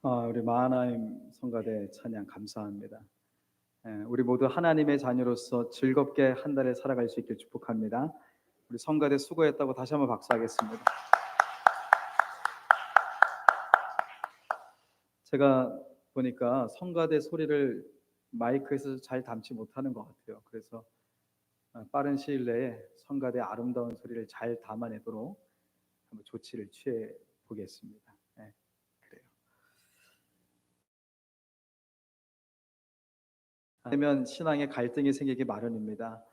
우리 마하나임 성가대 찬양 감사합니다. 우리 모두 하나님의 자녀로서 즐겁게 한 달을 살아갈 수 있길 축복합니다. 우리 성가대 수고했다고 다시 한번 박수하겠습니다. 제가 보니까 성가대 소리를 마이크에서 잘 담지 못하는 것 같아요. 그래서 빠른 시일 내에 성가대 아름다운 소리를 잘 담아내도록 한번 조치를 취해 보겠습니다. 그래요. 아니면 신앙에 갈등이 생기기 마련입니다.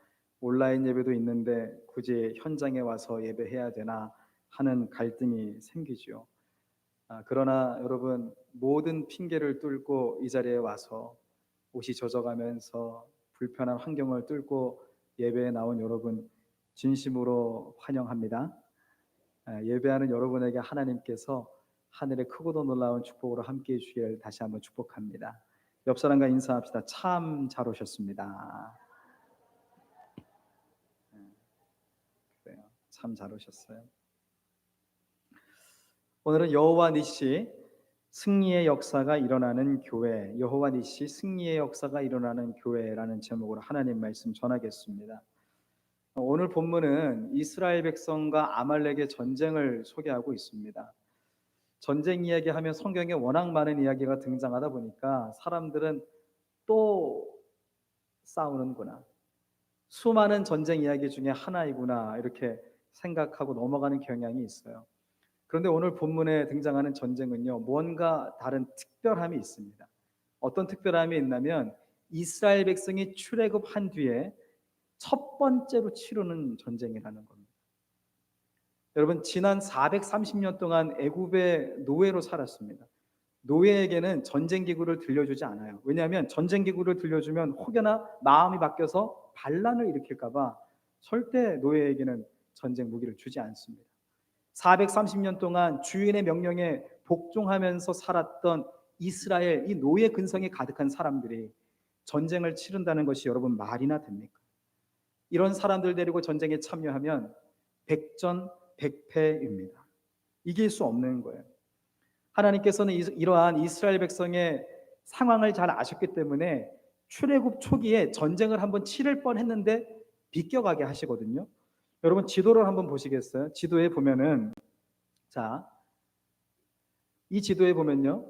온라인 예배도 있는데 굳이 현장에 와서 예배해야 되나 하는 갈등이 생기죠. 그러나 여러분, 모든 핑계를 뚫고 이 자리에 와서 옷이 젖어가면서 불편한 환경을 뚫고 예배에 나온 여러분 진심으로 환영합니다. 예배하는 여러분에게 하나님께서 하늘의 크고도 놀라운 축복으로 함께해 주기를 다시 한번 축복합니다. 옆 사람과 인사합시다. 참 잘 오셨습니다. 그래요. 참 잘 오셨어요. 오늘은 여호와 니시 승리의 역사가 일어나는 교회, 여호와 니시 승리의 역사가 일어나는 교회라는 제목으로 하나님 말씀 전하겠습니다. 오늘 본문은 이스라엘 백성과 아말렉의 전쟁을 소개하고 있습니다. 전쟁 이야기하면 성경에 워낙 많은 이야기가 등장하다 보니까 사람들은 또 싸우는구나, 수많은 전쟁 이야기 중에 하나이구나 이렇게 생각하고 넘어가는 경향이 있어요. 그런데 오늘 본문에 등장하는 전쟁은요, 뭔가 다른 특별함이 있습니다. 어떤 특별함이 있냐면 이스라엘 백성이 출애굽한 뒤에 첫 번째로 치르는 전쟁이라는 겁니다. 여러분, 지난 430년 동안 애굽의 노예로 살았습니다. 노예에게는 전쟁 기구를 들려주지 않아요. 왜냐하면 전쟁 기구를 들려주면 혹여나 마음이 바뀌어서 반란을 일으킬까 봐 절대 노예에게는 전쟁 무기를 주지 않습니다. 430년 동안 주인의 명령에 복종하면서 살았던 이스라엘, 이 노예 근성이 가득한 사람들이 전쟁을 치른다는 것이 여러분 말이나 됩니까? 이런 사람들 데리고 전쟁에 참여하면 백전백패입니다. 이길 수 없는 거예요. 하나님께서는 이러한 이스라엘 백성의 상황을 잘 아셨기 때문에 출애굽 초기에 전쟁을 한번 치를 뻔했는데 비껴가게 하시거든요. 여러분, 지도를 한번 보시겠어요? 지도에 보면은, 자, 이 지도에 보면요,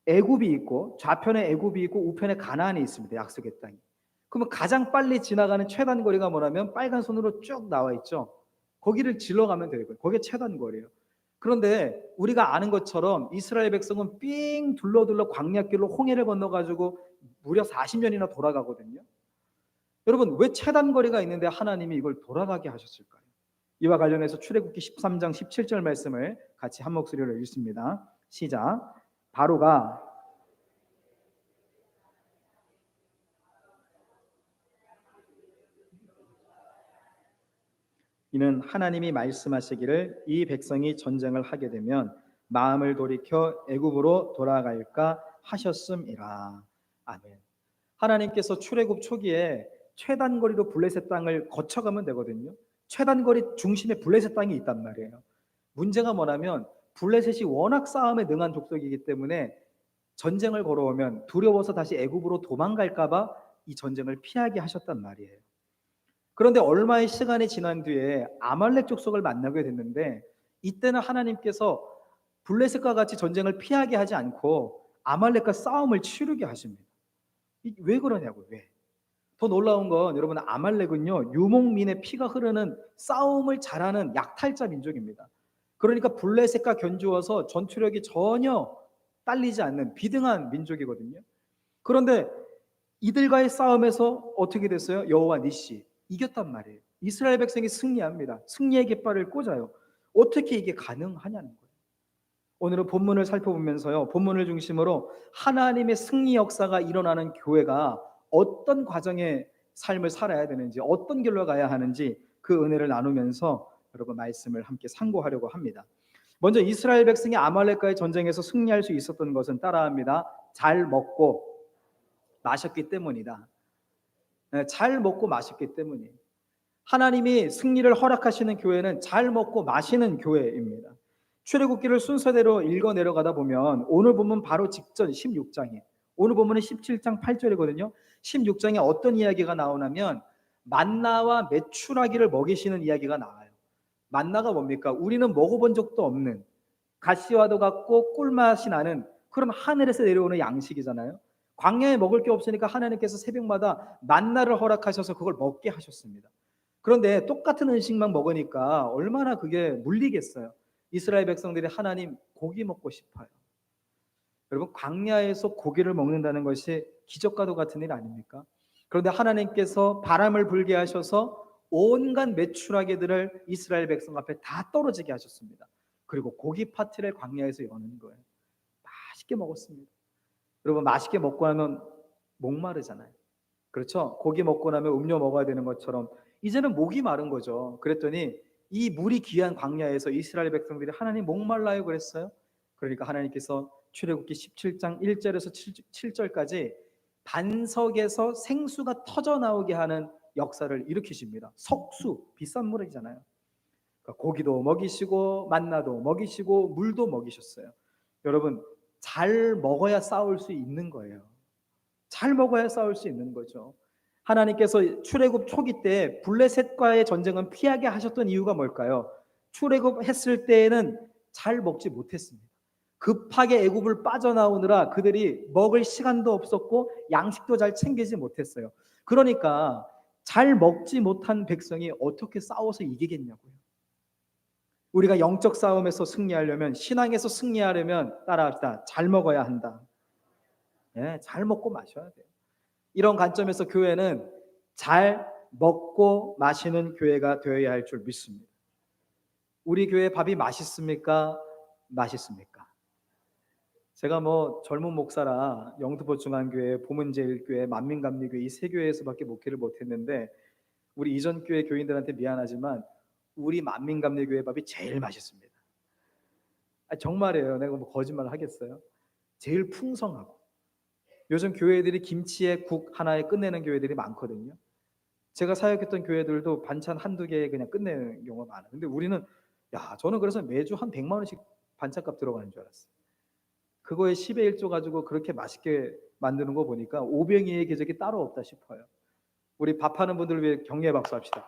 애굽이 있고 좌편에 애굽이 있고 우편에 가나안이 있습니다. 약속의 땅이. 그러면 가장 빨리 지나가는 최단 거리가 뭐냐면 빨간 선으로 쭉 나와 있죠. 거기를 질러가면 되는 거예요. 그게 최단 거리예요. 그런데 우리가 아는 것처럼 이스라엘 백성은 삥 둘러둘러 광야길로 홍해를 건너가지고 무려 40년이나 돌아가거든요. 여러분, 왜 최단 거리가 있는데 하나님이 이걸 돌아가게 하셨을까요? 이와 관련해서 출애굽기 13장 17절 말씀을 같이 한 목소리로 읽습니다. 시작. 바로가 이는 하나님이 말씀하시기를 이 백성이 전쟁을 하게 되면 마음을 돌이켜 애굽으로 돌아갈까 하셨음이라. 아멘. 하나님께서 출애굽 초기에 최단거리로 블레셋 땅을 거쳐가면 되거든요. 최단거리 중심에 블레셋 땅이 있단 말이에요. 문제가 뭐냐면 블레셋이 워낙 싸움에 능한 족속이기 때문에 전쟁을 걸어오면 두려워서 다시 애굽으로 도망갈까 봐 이 전쟁을 피하게 하셨단 말이에요. 그런데 얼마의 시간이 지난 뒤에 아말렉 족속을 만나게 됐는데 이때는 하나님께서 블레셋과 같이 전쟁을 피하게 하지 않고 아말렉과 싸움을 치르게 하십니다. 왜 그러냐고요? 왜? 더 놀라운 건 여러분, 아말렉은요, 유목민의 피가 흐르는 싸움을 잘하는 약탈자 민족입니다. 그러니까 블레셋과 견주어서 전투력이 전혀 딸리지 않는 비등한 민족이거든요. 그런데 이들과의 싸움에서 어떻게 됐어요? 여호와 니시 이겼단 말이에요. 이스라엘 백성이 승리합니다. 승리의 깃발을 꽂아요. 어떻게 이게 가능하냐는 거예요. 오늘은 본문을 살펴보면서요, 본문을 중심으로 하나님의 승리 역사가 일어나는 교회가 어떤 과정의 삶을 살아야 되는지, 어떤 길로 가야 하는지 그 은혜를 나누면서 여러분 말씀을 함께 상고하려고 합니다. 먼저 이스라엘 백성이 아말렉과의 전쟁에서 승리할 수 있었던 것은 따라합니다. 잘 먹고 마셨기 때문이다. 잘 먹고 마셨기 때문이에요. 하나님이 승리를 허락하시는 교회는 잘 먹고 마시는 교회입니다. 출애굽기를 순서대로 읽어 내려가다 보면 오늘 본문 바로 직전 16장이에요. 오늘 본문은 17장 8절이거든요. 16장에 어떤 이야기가 나오냐면 만나와 메추라기를 먹이시는 이야기가 나와요. 만나가 뭡니까? 우리는 먹어본 적도 없는 가시와도 같고 꿀맛이 나는 그런 하늘에서 내려오는 양식이잖아요. 광야에 먹을 게 없으니까 하나님께서 새벽마다 만나를 허락하셔서 그걸 먹게 하셨습니다. 그런데 똑같은 음식만 먹으니까 얼마나 그게 물리겠어요. 이스라엘 백성들이 하나님 고기 먹고 싶어요. 여러분 광야에서 고기를 먹는다는 것이 기적과도 같은 일 아닙니까? 그런데 하나님께서 바람을 불게 하셔서 온갖 메추라기들을 이스라엘 백성 앞에 다 떨어지게 하셨습니다. 그리고 고기 파티를 광야에서 여는 거예요. 맛있게 먹었습니다. 여러분 맛있게 먹고 나면 목마르잖아요. 그렇죠? 고기 먹고 나면 음료 먹어야 되는 것처럼 이제는 목이 마른 거죠. 그랬더니 이 물이 귀한 광야에서 이스라엘 백성들이 하나님 목말라요 그랬어요. 그러니까 하나님께서 출애굽기 17장 1절에서 7절까지 반석에서 생수가 터져 나오게 하는 역사를 일으키십니다. 석수, 비싼 물이잖아요. 그러니까 고기도 먹이시고 만나도 먹이시고 물도 먹이셨어요. 여러분 잘 먹어야 싸울 수 있는 거예요. 잘 먹어야 싸울 수 있는 거죠. 하나님께서 출애굽 초기 때 블레셋과의 전쟁은 피하게 하셨던 이유가 뭘까요? 출애굽했을 때에는 잘 먹지 못했습니다. 급하게 애굽을 빠져나오느라 그들이 먹을 시간도 없었고 양식도 잘 챙기지 못했어요. 그러니까 잘 먹지 못한 백성이 어떻게 싸워서 이기겠냐고요. 우리가 영적 싸움에서 승리하려면, 신앙에서 승리하려면 따라합시다. 잘 먹어야 한다. 예, 잘 먹고 마셔야 돼요. 이런 관점에서 교회는 잘 먹고 마시는 교회가 되어야 할 줄 믿습니다. 우리 교회 밥이 맛있습니까? 맛있습니까? 제가 뭐 젊은 목사라 영등포중앙교회, 보문제일교회, 만민감리교회 이 세 교회에서밖에 목회를 못했는데 우리 이전 교회 교인들한테 미안하지만 우리 만민감리교회 밥이 제일 맛있습니다. 정말이에요. 내가 뭐 거짓말 하겠어요? 제일 풍성하고 요즘 교회들이 김치에 국 하나에 끝내는 교회들이 많거든요. 제가 사역했던 교회들도 반찬 한두 개에 그냥 끝내는 경우가 많아요. 근데 우리는 저는 그래서 매주 한 100만 원씩 반찬값 들어가는 줄 알았어요. 그거에 10의 1조 가지고 그렇게 맛있게 만드는 거 보니까 오병이의 궤적이 따로 없다 싶어요. 우리 밥하는 분들을 위해 격려의 박수 합시다.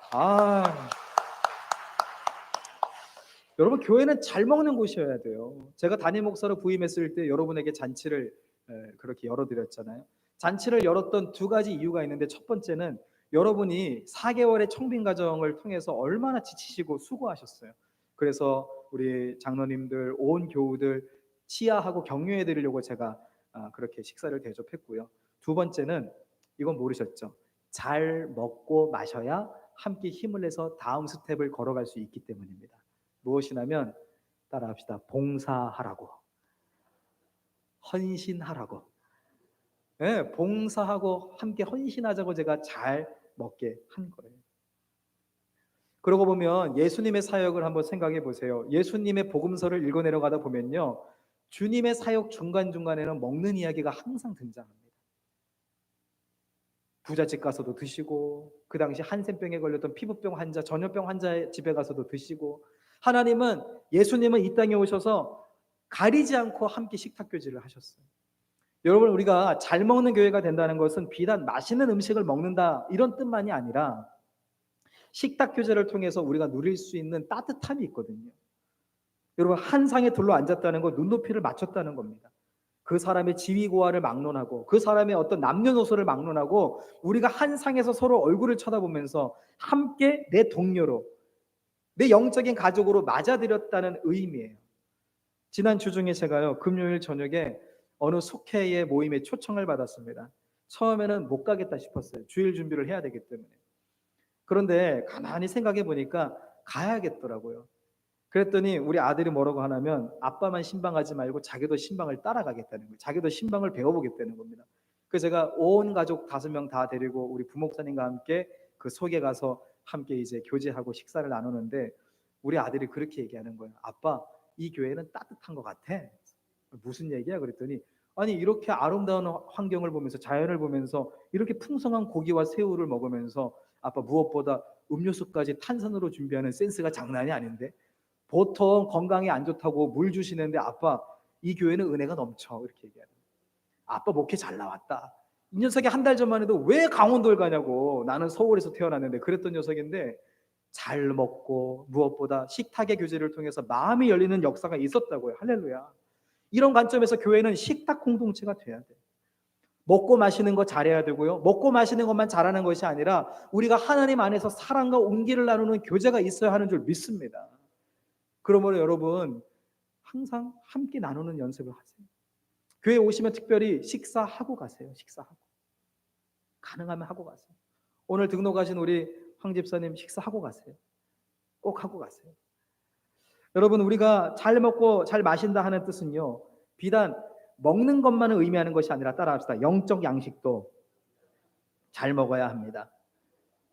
여러분 교회는 잘 먹는 곳이어야 돼요. 제가 담임 목사로 부임했을 때 여러분에게 잔치를 그렇게 열어드렸잖아요. 잔치를 열었던 두 가지 이유가 있는데 첫 번째는 여러분이 4개월의 청빙 과정을 통해서 얼마나 지치시고 수고하셨어요. 그래서 우리 장로님들, 온 교우들 치하하고 격려해 드리려고 제가 그렇게 식사를 대접했고요. 두 번째는 이건 모르셨죠? 잘 먹고 마셔야 함께 힘을 내서 다음 스텝을 걸어갈 수 있기 때문입니다. 무엇이냐면 따라합시다. 봉사하라고. 헌신하라고. 네, 봉사하고 함께 헌신하자고 제가 잘 먹게 한 거예요. 그러고 보면 예수님의 사역을 한번 생각해 보세요. 예수님의 복음서를 읽어 내려가다 보면요. 주님의 사역 중간중간에는 먹는 이야기가 항상 등장합니다. 부잣집 가서도 드시고 그 당시 한센병에 걸렸던 피부병 환자, 전염병 환자의 집에 가서도 드시고 하나님은 예수님은 이 땅에 오셔서 가리지 않고 함께 식탁교제를 하셨어요. 여러분 우리가 잘 먹는 교회가 된다는 것은 비단 맛있는 음식을 먹는다 이런 뜻만이 아니라 식탁교제를 통해서 우리가 누릴 수 있는 따뜻함이 있거든요. 여러분 한 상에 둘러 앉았다는 건 눈높이를 맞췄다는 겁니다. 그 사람의 지위고하를 막론하고 그 사람의 어떤 남녀노소를 막론하고 우리가 한 상에서 서로 얼굴을 쳐다보면서 함께 내 동료로 내 영적인 가족으로 맞아들였다는 의미예요. 지난 주 중에 제가요 금요일 저녁에 어느 속회의 모임에 초청을 받았습니다. 처음에는 못 가겠다 싶었어요. 주일 준비를 해야 되기 때문에. 그런데 가만히 생각해 보니까 가야겠더라고요. 그랬더니 우리 아들이 뭐라고 하냐면 아빠만 신방하지 말고 자기도 신방을 따라가겠다는 거예요. 자기도 신방을 배워보겠다는 겁니다. 그래서 제가 온 가족 5명 다 데리고 우리 부목사님과 함께 그 속에 가서 함께 이제 교제하고 식사를 나누는데 우리 아들이 그렇게 얘기하는 거예요. 아빠, 이 교회는 따뜻한 것 같아. 무슨 얘기야? 그랬더니 아니 이렇게 아름다운 환경을 보면서 자연을 보면서 이렇게 풍성한 고기와 새우를 먹으면서 아빠 무엇보다 음료수까지 탄산으로 준비하는 센스가 장난이 아닌데 보통 건강에 안 좋다고 물 주시는데 아빠 이 교회는 은혜가 넘쳐 이렇게 얘기하는. 아빠 목회 잘 나왔다. 이 녀석이 한 달 전만 해도 왜 강원도를 가냐고, 나는 서울에서 태어났는데 그랬던 녀석인데 잘 먹고 무엇보다 식탁의 교제를 통해서 마음이 열리는 역사가 있었다고요. 할렐루야. 이런 관점에서 교회는 식탁 공동체가 돼야 돼. 먹고 마시는 거 잘해야 되고요. 먹고 마시는 것만 잘하는 것이 아니라 우리가 하나님 안에서 사랑과 온기를 나누는 교제가 있어야 하는 줄 믿습니다. 그러므로 여러분 항상 함께 나누는 연습을 하세요. 교회 오시면 특별히 식사하고 가세요. 식사하고. 가능하면 하고 가세요. 오늘 등록하신 우리 황 집사님 식사하고 가세요. 꼭 하고 가세요. 여러분 우리가 잘 먹고 잘 마신다 하는 뜻은요, 비단 먹는 것만을 의미하는 것이 아니라, 따라합시다, 영적 양식도 잘 먹어야 합니다.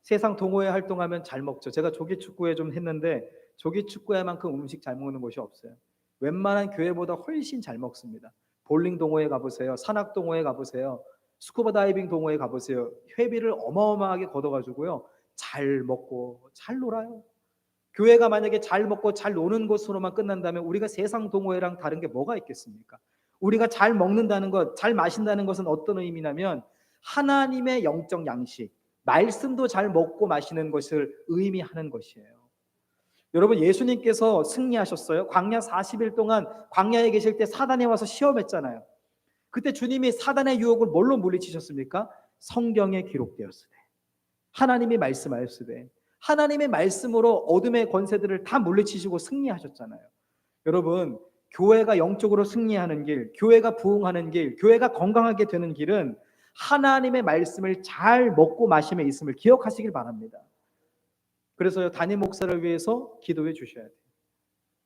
세상 동호회 활동하면 잘 먹죠. 제가 조기축구회 좀 했는데 조기축구회만큼 음식 잘 먹는 곳이 없어요. 웬만한 교회보다 훨씬 잘 먹습니다. 볼링 동호회 가보세요. 산악 동호회 가보세요. 스쿠버 다이빙 동호회 가보세요. 회비를 어마어마하게 걷어가지고요, 잘 먹고 잘 놀아요. 교회가 만약에 잘 먹고 잘 노는 곳으로만 끝난다면 우리가 세상 동호회랑 다른 게 뭐가 있겠습니까? 우리가 잘 먹는다는 것, 잘 마신다는 것은 어떤 의미냐면 하나님의 영적 양식, 말씀도 잘 먹고 마시는 것을 의미하는 것이에요. 여러분 예수님께서 승리하셨어요. 광야 40일 동안 광야에 계실 때 사단이 와서 시험했잖아요. 그때 주님이 사단의 유혹을 뭘로 물리치셨습니까? 성경에 기록되었으되, 하나님이 말씀하였으되, 하나님의 말씀으로 어둠의 권세들을 다 물리치시고 승리하셨잖아요. 여러분 교회가 영적으로 승리하는 길, 교회가 부흥하는 길, 교회가 건강하게 되는 길은 하나님의 말씀을 잘 먹고 마심에 있음을 기억하시길 바랍니다. 그래서 담임 목사를 위해서 기도해 주셔야 돼요.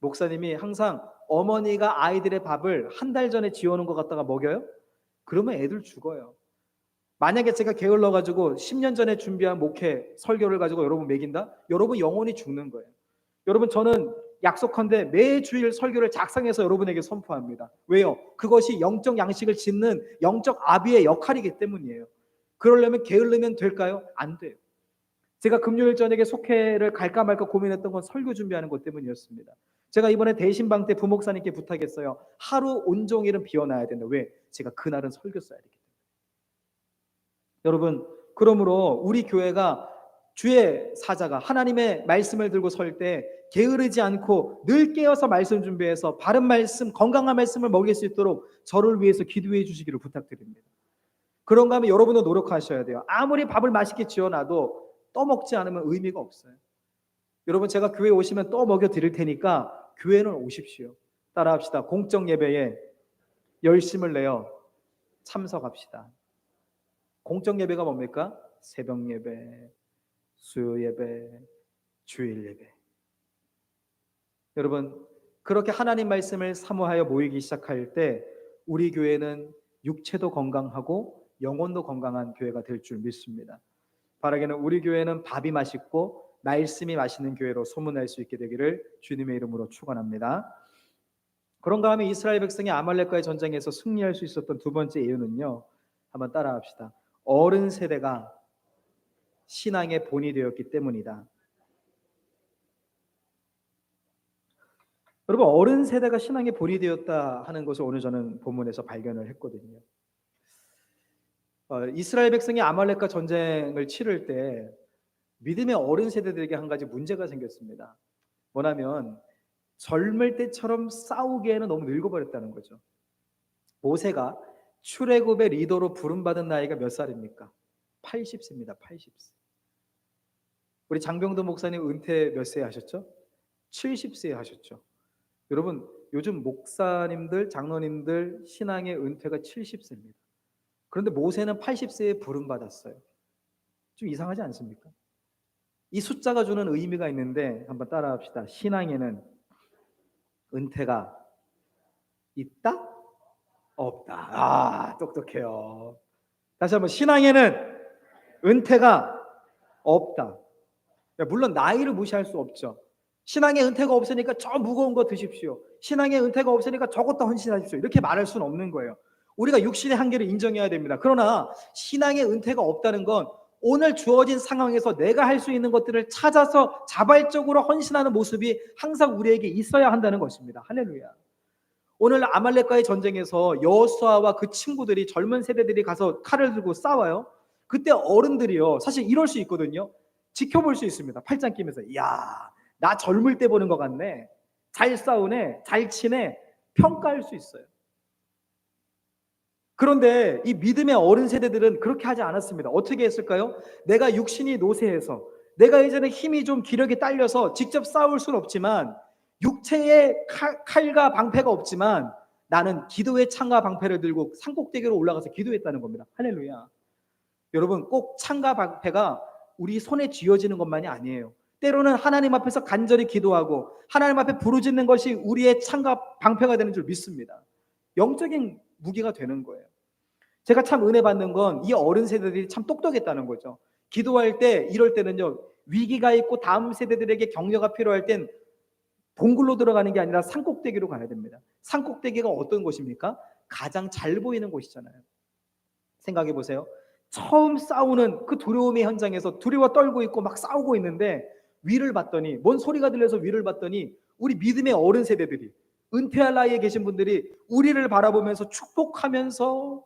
목사님이 항상 어머니가 아이들의 밥을 한 달 전에 지어놓은 것 갖다가 먹여요? 그러면 애들 죽어요. 만약에 제가 게을러 가지고 10년 전에 준비한 목회 설교를 가지고 여러분 먹인다? 여러분 영혼이 죽는 거예요. 여러분 저는 약속한데 매주일 설교를 작성해서 여러분에게 선포합니다. 왜요? 그것이 영적 양식을 짓는 영적 아비의 역할이기 때문이에요. 그러려면 게을르면 될까요? 안 돼요. 제가 금요일 저녁에 속회를 갈까 말까 고민했던 건 설교 준비하는 것 때문이었습니다. 제가 이번에 대신방 때 부목사님께 부탁했어요. 하루 온종일은 비워놔야 된다. 왜? 제가 그날은 설교 써야 되기 때문에. 여러분 그러므로 우리 교회가 주의 사자가 하나님의 말씀을 들고 설 때 게으르지 않고 늘 깨어서 말씀 준비해서 바른 말씀, 건강한 말씀을 먹일 수 있도록 저를 위해서 기도해 주시기를 부탁드립니다. 그런가 하면 여러분도 노력하셔야 돼요. 아무리 밥을 맛있게 지어놔도 떠먹지 않으면 의미가 없어요. 여러분 제가 교회 오시면 또 먹여 드릴 테니까 교회는 오십시오. 따라합시다. 공적 예배에 열심을 내어 참석합시다. 공적 예배가 뭡니까? 새벽 예배, 수요 예배, 주일 예배. 여러분 그렇게 하나님 말씀을 사모하여 모이기 시작할 때 우리 교회는 육체도 건강하고 영혼도 건강한 교회가 될 줄 믿습니다. 바라기는 우리 교회는 밥이 맛있고 말씀이 맛있는 교회로 소문날 수 있게 되기를 주님의 이름으로 축원합니다. 그런가 하면 이스라엘 백성이 아말렉과의 전쟁에서 승리할 수 있었던 두 번째 이유는요, 한번 따라합시다. 어른 세대가 신앙의 본이 되었기 때문이다. 여러분 어른 세대가 신앙의 본이 되었다 하는 것을 오늘 저는 본문에서 발견을 했거든요. 이스라엘 백성이 아말렉과 전쟁을 치를 때 믿음의 어른 세대들에게 한 가지 문제가 생겼습니다. 뭐냐면 젊을 때처럼 싸우기에는 너무 늙어버렸다는 거죠. 모세가 출애굽의 리더로 부름받은 나이가 몇 살입니까? 80세입니다. 80세. 우리 장병도 목사님 은퇴 몇 세에 하셨죠? 70세에 하셨죠. 여러분 요즘 목사님들, 장로님들 신앙의 은퇴가 70세입니다. 그런데 모세는 80세에 부름받았어요. 좀 이상하지 않습니까? 이 숫자가 주는 의미가 있는데 한번 따라합시다. 신앙에는 은퇴가 있다? 없다. 똑똑해요. 다시 한번 신앙에는 은퇴가 없다. 물론 나이를 무시할 수 없죠. 신앙의 은퇴가 없으니까 저 무거운 거 드십시오. 신앙의 은퇴가 없으니까 저것도 헌신하십시오. 이렇게 말할 수는 없는 거예요. 우리가 육신의 한계를 인정해야 됩니다. 그러나 신앙의 은퇴가 없다는 건 오늘 주어진 상황에서 내가 할 수 있는 것들을 찾아서 자발적으로 헌신하는 모습이 항상 우리에게 있어야 한다는 것입니다. 할렐루야. 오늘 아말렉과의 전쟁에서 여호수아와 그 친구들이, 젊은 세대들이 가서 칼을 들고 싸워요. 그때 어른들이요, 사실 이럴 수 있거든요. 지켜볼 수 있습니다. 팔짱 끼면서, 이야, 나 젊을 때 보는 것 같네, 잘 싸우네, 잘 치네, 평가할 수 있어요. 그런데 이 믿음의 어른 세대들은 그렇게 하지 않았습니다. 어떻게 했을까요? 내가 육신이 노쇠해서, 내가 이제는 힘이 좀 기력이 딸려서 직접 싸울 수는 없지만, 육체에 칼과 방패가 없지만 나는 기도의 창과 방패를 들고 산꼭대기로 올라가서 기도했다는 겁니다. 할렐루야. 여러분, 꼭 창과 방패가 우리 손에 쥐어지는 것만이 아니에요. 때로는 하나님 앞에서 간절히 기도하고 하나님 앞에 부르짖는 것이 우리의 창과 방패가 되는 줄 믿습니다. 영적인 무기가 되는 거예요. 제가 참 은혜 받는 건 이 어른 세대들이 참 똑똑했다는 거죠. 기도할 때, 이럴 때는요, 위기가 있고 다음 세대들에게 격려가 필요할 땐 동굴로 들어가는 게 아니라 산꼭대기로 가야 됩니다. 산꼭대기가 어떤 곳입니까? 가장 잘 보이는 곳이잖아요. 생각해 보세요. 처음 싸우는 그 두려움의 현장에서 두려워 떨고 있고 막 싸우고 있는데, 위를 봤더니, 뭔 소리가 들려서 위를 봤더니 우리 믿음의 어른 세대들이, 은퇴할 나이에 계신 분들이 우리를 바라보면서 축복하면서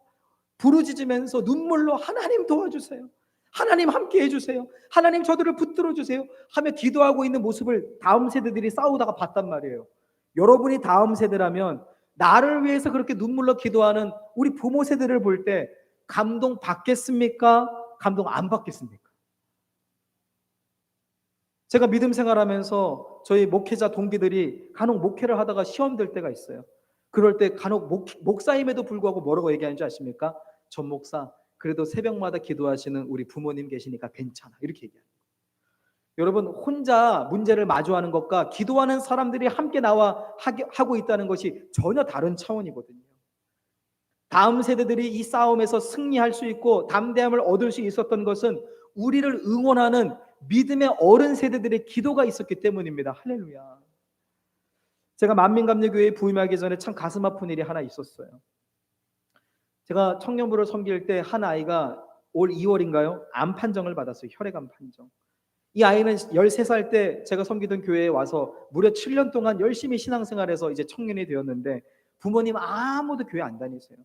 부르짖으면서 눈물로 하나님 도와주세요, 하나님 함께 해주세요, 하나님 저들을 붙들어 주세요 하며 기도하고 있는 모습을 다음 세대들이 싸우다가 봤단 말이에요. 여러분이 다음 세대라면 나를 위해서 그렇게 눈물로 기도하는 우리 부모 세대를 볼 때 감동 받겠습니까? 감동 안 받겠습니까? 제가 믿음 생활하면서 저희 목회자 동기들이 간혹 목회를 하다가 시험 될 때가 있어요. 그럴 때 간혹 목사임에도 불구하고 뭐라고 얘기하는 줄 아십니까? 전 목사, 그래도 새벽마다 기도하시는 우리 부모님 계시니까 괜찮아, 이렇게 얘기해요. 여러분, 혼자 문제를 마주하는 것과 기도하는 사람들이 함께 나와 하고 있다는 것이 전혀 다른 차원이거든요. 다음 세대들이 이 싸움에서 승리할 수 있고 담대함을 얻을 수 있었던 것은 우리를 응원하는 믿음의 어른 세대들의 기도가 있었기 때문입니다. 할렐루야. 제가 만민감리교회에 부임하기 전에 참 가슴 아픈 일이 하나 있었어요. 제가 청년부를 섬길 때 한 아이가 올 2월인가요? 암 판정을 받았어요. 혈액암 판정. 이 아이는 13살 때 제가 섬기던 교회에 와서 무려 7년 동안 열심히 신앙생활해서 이제 청년이 되었는데, 부모님 아무도 교회 안 다니세요.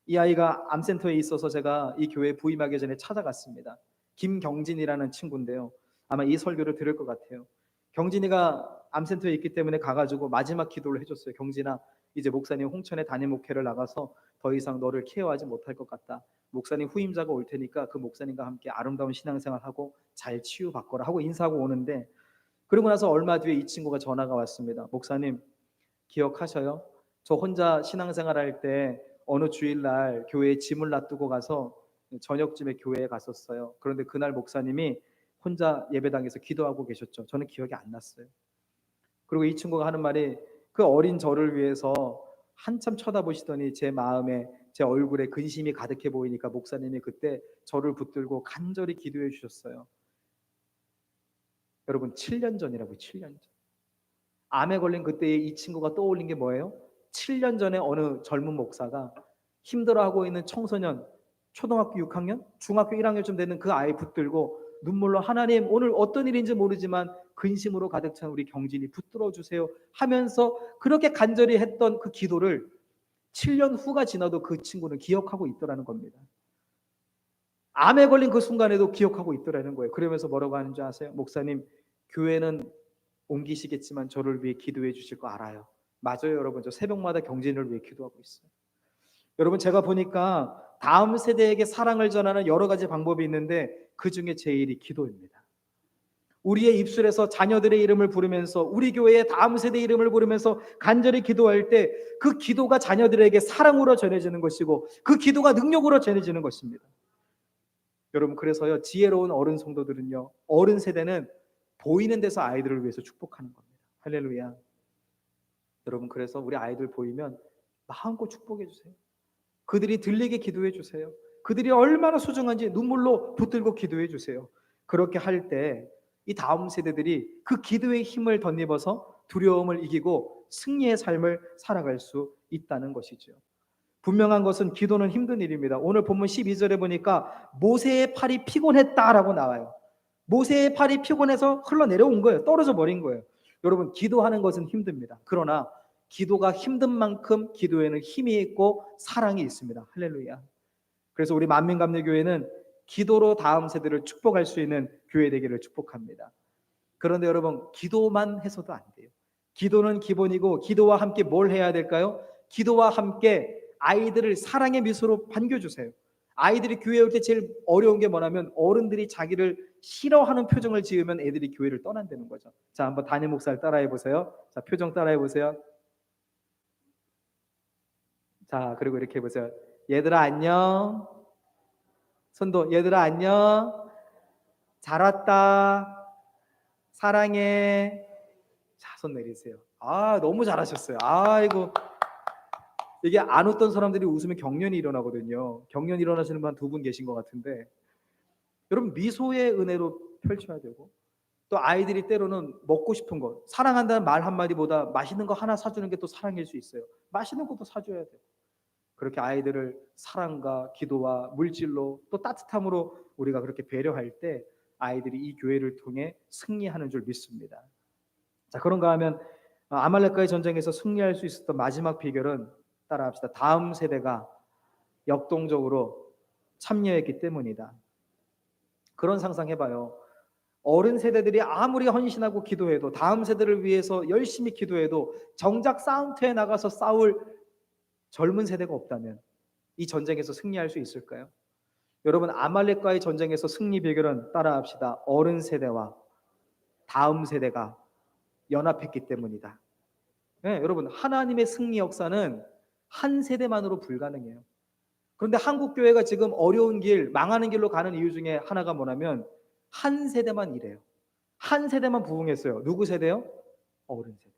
이 아이가 암센터에 있어서 제가 이 교회에 부임하기 전에 찾아갔습니다. 김경진이라는 친구인데요, 아마 이 설교를 들을 것 같아요. 경진이가 암센터에 있기 때문에 가가지고 마지막 기도를 해줬어요. 경진아, 이제 목사님 홍천에 담임 목회를 나가서 더 이상 너를 케어하지 못할 것 같다. 목사님 후임자가 올 테니까 그 목사님과 함께 아름다운 신앙생활하고 잘 치유받거라 하고 인사하고 오는데, 그러고 나서 얼마 뒤에 이 친구가 전화가 왔습니다. 목사님, 기억하셔요? 저 혼자 신앙생활할 때 어느 주일날 교회에 짐을 놔두고 가서 저녁쯤에 교회에 갔었어요. 그런데 그날 목사님이 혼자 예배당에서 기도하고 계셨죠. 저는 기억이 안 났어요. 그리고 이 친구가 하는 말이, 그 어린 저를 위해서 한참 쳐다보시더니 제 마음에, 제 얼굴에 근심이 가득해 보이니까 목사님이 그때 저를 붙들고 간절히 기도해 주셨어요. 여러분, 7년 전이라고요. 7년 전. 암에 걸린 그때 이 친구가 떠올린 게 뭐예요? 7년 전에 어느 젊은 목사가 힘들어하고 있는 청소년, 초등학교 6학년, 중학교 1학년쯤 되는 그 아이 붙들고 눈물로, 하나님 오늘 어떤 일인지 모르지만 근심으로 가득 찬 우리 경진이 붙들어 주세요 하면서 그렇게 간절히 했던 그 기도를 7년 후가 지나도 그 친구는 기억하고 있더라는 겁니다. 암에 걸린 그 순간에도 기억하고 있더라는 거예요. 그러면서 뭐라고 하는지 아세요? 목사님, 교회는 옮기시겠지만 저를 위해 기도해 주실 거 알아요. 맞아요, 여러분. 저 새벽마다 경진을 위해 기도하고 있어요. 여러분, 제가 보니까 다음 세대에게 사랑을 전하는 여러 가지 방법이 있는데 그 중에 제일이 기도입니다. 우리의 입술에서 자녀들의 이름을 부르면서, 우리 교회의 다음 세대 이름을 부르면서 간절히 기도할 때 그 기도가 자녀들에게 사랑으로 전해지는 것이고 그 기도가 능력으로 전해지는 것입니다. 여러분, 그래서요, 지혜로운 어른 성도들은요, 어른 세대는 보이는 데서 아이들을 위해서 축복하는 겁니다. 할렐루야. 여러분, 그래서 우리 아이들 보이면 마음껏 축복해 주세요. 그들이 들리게 기도해 주세요. 그들이 얼마나 소중한지 눈물로 붙들고 기도해 주세요. 그렇게 할 때 이 다음 세대들이 그 기도의 힘을 덧입어서 두려움을 이기고 승리의 삶을 살아갈 수 있다는 것이죠. 분명한 것은 기도는 힘든 일입니다. 오늘 본문 12절에 보니까 모세의 팔이 피곤했다라고 나와요. 모세의 팔이 피곤해서 흘러내려온 거예요. 떨어져 버린 거예요. 여러분, 기도하는 것은 힘듭니다. 그러나 기도가 힘든 만큼 기도에는 힘이 있고 사랑이 있습니다. 할렐루야. 그래서 우리 만민감리교회는 기도로 다음 세대를 축복할 수 있는 교회 되기를 축복합니다. 그런데 여러분, 기도만 해서도 안 돼요. 기도는 기본이고, 기도와 함께 뭘 해야 될까요? 기도와 함께 아이들을 사랑의 미소로 반겨주세요. 아이들이 교회에 올 때 제일 어려운 게 뭐냐면, 어른들이 자기를 싫어하는 표정을 지으면 애들이 교회를 떠난다는 거죠. 자, 한번 담임 목사를 따라해 보세요. 자, 표정 따라해 보세요. 자, 그리고 이렇게 해보세요. 얘들아 안녕. 손도, 얘들아 안녕. 잘 왔다. 사랑해. 자, 손 내리세요. 아, 너무 잘하셨어요. 아이고. 이게 안 웃던 사람들이 웃으면 경련이 일어나거든요. 경련 일어나시는 분 한 두 분 계신 것 같은데, 여러분, 미소의 은혜로 펼쳐야 되고, 또 아이들이 때로는 먹고 싶은 거, 사랑한다는 말 한마디보다 맛있는 거 하나 사주는 게 또 사랑일 수 있어요. 맛있는 것도 사줘야 돼요. 그렇게 아이들을 사랑과 기도와 물질로 또 따뜻함으로 우리가 그렇게 배려할 때 아이들이 이 교회를 통해 승리하는 줄 믿습니다. 자, 그런가 하면 아말렉과의 전쟁에서 승리할 수 있었던 마지막 비결은, 따라합시다. 다음 세대가 역동적으로 참여했기 때문이다. 그런 상상해봐요. 어른 세대들이 아무리 헌신하고 기도해도, 다음 세대를 위해서 열심히 기도해도 정작 싸움터에 나가서 싸울 젊은 세대가 없다면 이 전쟁에서 승리할 수 있을까요? 여러분, 아말렉과의 전쟁에서 승리 비결은, 따라합시다. 어른 세대와 다음 세대가 연합했기 때문이다. 네, 여러분, 하나님의 승리 역사는 한 세대만으로 불가능해요. 그런데 한국 교회가 지금 어려운 길, 망하는 길로 가는 이유 중에 하나가 뭐냐면, 한 세대만 이래요. 한 세대만 부흥했어요. 누구 세대요? 어른 세대.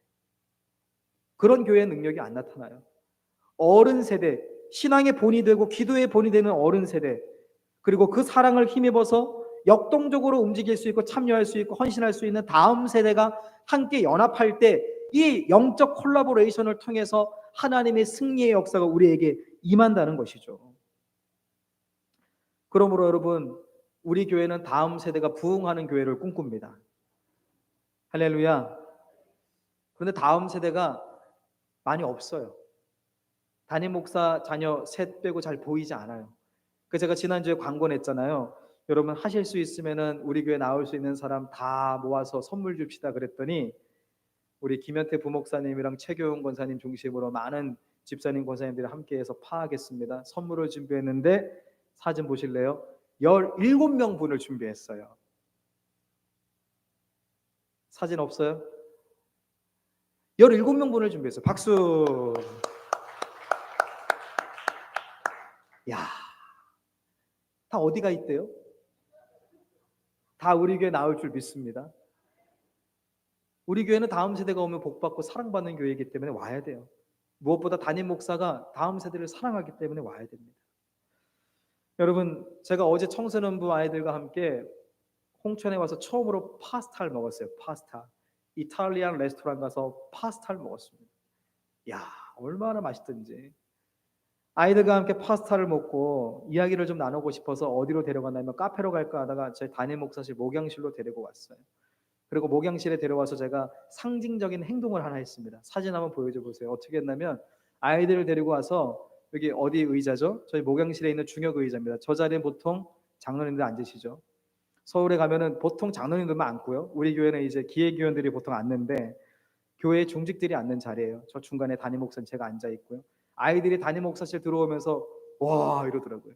그런 교회의 능력이 안 나타나요. 어른 세대, 신앙의 본이 되고 기도의 본이 되는 어른 세대, 그리고 그 사랑을 힘입어서 역동적으로 움직일 수 있고 참여할 수 있고 헌신할 수 있는 다음 세대가 함께 연합할 때, 이 영적 콜라보레이션을 통해서 하나님의 승리의 역사가 우리에게 임한다는 것이죠. 그러므로 여러분, 우리 교회는 다음 세대가 부흥하는 교회를 꿈꿉니다. 할렐루야. 그런데 다음 세대가 많이 없어요. 담임 목사 자녀 셋 빼고 잘 보이지 않아요. 그 제가 지난주에 광고 냈잖아요. 여러분, 하실 수 있으면은 우리 교회 나올 수 있는 사람 다 모아서 선물 줍시다 그랬더니, 우리 김현태 부목사님이랑 최교훈 권사님 중심으로 많은 집사님 권사님들이 함께해서 파하겠습니다. 선물을 준비했는데, 사진 보실래요? 17명 분을 준비했어요. 사진 없어요? 17명 분을 준비했어요. 박수. 야, 다 어디가 있대요? 다 우리 교회 나올 줄 믿습니다. 우리 교회는 다음 세대가 오면 복받고 사랑받는 교회이기 때문에 와야 돼요. 무엇보다 담임 목사가 다음 세대를 사랑하기 때문에 와야 됩니다. 여러분, 제가 어제 청소년부 아이들과 함께 홍천에 와서 처음으로 파스타를 먹었어요. 파스타. 이탈리안 레스토랑 가서 파스타를 먹었습니다. 야, 얼마나 맛있던지. 아이들과 함께 파스타를 먹고 이야기를 좀 나누고 싶어서 어디로 데려갔냐면, 카페로 갈까 하다가 제 담임 목사실 목양실로 데리고 왔어요. 그리고 목양실에 데려와서 제가 상징적인 행동을 하나 했습니다. 사진 한번 보여줘 보세요. 어떻게 했냐면, 아이들을 데리고 와서, 여기 어디 의자죠? 저희 목양실에 있는 중역 의자입니다. 저 자리는 보통 장로님들 앉으시죠. 서울에 가면은 보통 장로님들만 앉고요. 우리 교회는 이제 기획위원들이 보통 앉는데, 교회 중직들이 앉는 자리예요. 저 중간에 담임 목사님 제가 앉아 있고요. 아이들이 담임 목사실 들어오면서 와 이러더라고요.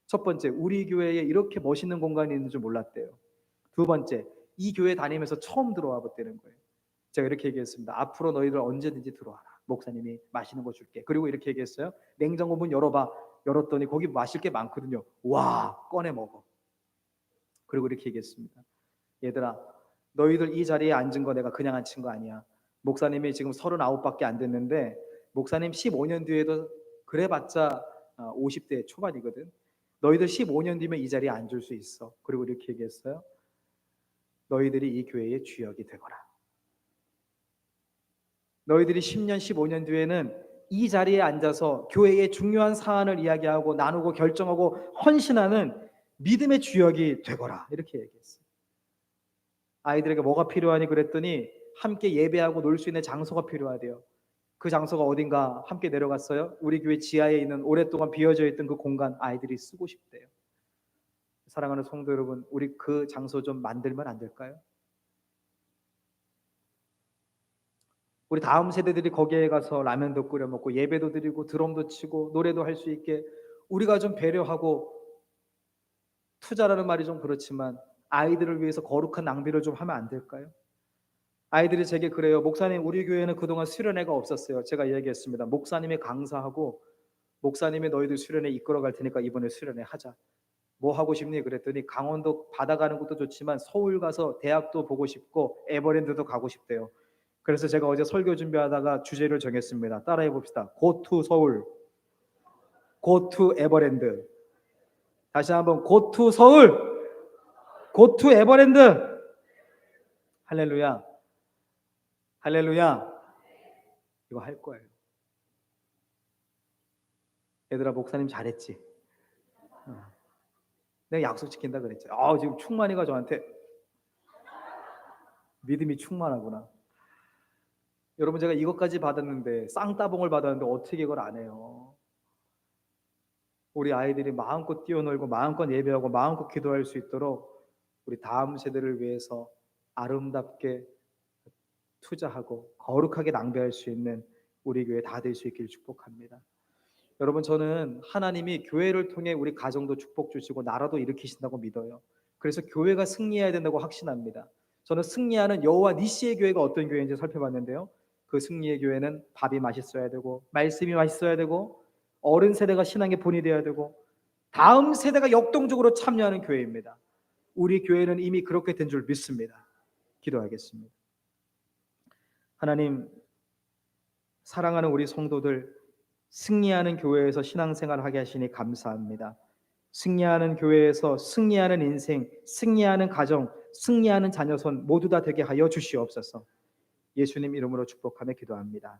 첫 번째, 우리 교회에 이렇게 멋있는 공간이 있는 줄 몰랐대요. 두 번째, 이 교회 다니면서 처음 들어와 봤다는 거예요. 제가 이렇게 얘기했습니다. 앞으로 너희들 언제든지 들어와라. 목사님이 맛있는 거 줄게. 그리고 이렇게 얘기했어요. 냉장고 문 열어봐. 열었더니 거기 마실 게 많거든요. 와, 꺼내 먹어. 그리고 이렇게 얘기했습니다. 얘들아, 너희들 이 자리에 앉은 거 내가 그냥 앉힌 거 아니야. 목사님이 지금 39밖에 안 됐는데, 목사님 15년 뒤에도 그래봤자 50대 초반이거든. 너희들 15년 뒤면 이 자리에 앉을 수 있어. 그리고 이렇게 얘기했어요. 너희들이 이 교회의 주역이 되거라. 너희들이 10년, 15년 뒤에는 이 자리에 앉아서 교회의 중요한 사안을 이야기하고 나누고 결정하고 헌신하는 믿음의 주역이 되거라, 이렇게 얘기했어요. 아이들에게 뭐가 필요하니 그랬더니 함께 예배하고 놀 수 있는 장소가 필요하대요. 그 장소가 어딘가 함께 내려갔어요. 우리 교회 지하에 있는 오랫동안 비어져 있던 그 공간 아이들이 쓰고 싶대요. 사랑하는 성도 여러분, 우리 그 장소 좀 만들면 안 될까요? 우리 다음 세대들이 거기에 가서 라면도 끓여 먹고 예배도 드리고 드럼도 치고 노래도 할 수 있게 우리가 좀 배려하고, 투자라는 말이 좀 그렇지만 아이들을 위해서 거룩한 낭비를 좀 하면 안 될까요? 아이들이 제게 그래요. 목사님, 우리 교회는 그동안 수련회가 없었어요. 제가 얘기했습니다. 목사님이 강사하고 목사님이 너희들 수련회 이끌어 갈 테니까 이번에 수련회 하자. 뭐 하고 싶니? 그랬더니 강원도 바다 가는 것도 좋지만 서울 가서 대학도 보고 싶고 에버랜드도 가고 싶대요. 그래서 제가 어제 설교 준비하다가 주제를 정했습니다. 따라해 봅시다. Go to 서울, Go to 에버랜드. 다시 한번 Go to 서울, Go to 에버랜드. 할렐루야, 할렐루야. 이거 할 거예요. 얘들아, 목사님 잘했지? 내가 약속 지킨다 그랬지. 지금 충만이가 저한테 믿음이 충만하구나. 여러분, 제가 이것까지 받았는데, 쌍따봉을 받았는데 어떻게 이걸 안 해요? 우리 아이들이 마음껏 뛰어놀고 마음껏 예배하고 마음껏 기도할 수 있도록 우리 다음 세대를 위해서 아름답게 투자하고 거룩하게 낭비할 수 있는 우리 교회 다 될 수 있기를 축복합니다. 여러분, 저는 하나님이 교회를 통해 우리 가정도 축복 주시고 나라도 일으키신다고 믿어요. 그래서 교회가 승리해야 된다고 확신합니다. 저는 승리하는 여호와 니시의 교회가 어떤 교회인지 살펴봤는데요, 그 승리의 교회는 밥이 맛있어야 되고 말씀이 맛있어야 되고 어른 세대가 신앙의 본이 되어야 되고 다음 세대가 역동적으로 참여하는 교회입니다. 우리 교회는 이미 그렇게 된 줄 믿습니다. 기도하겠습니다. 하나님, 사랑하는 우리 성도들, 승리하는 교회에서 신앙생활하게 하시니 감사합니다. 승리하는 교회에서 승리하는 인생, 승리하는 가정, 승리하는 자녀손 모두 다 되게 하여 주시옵소서. 예수님 이름으로 축복하며 기도합니다.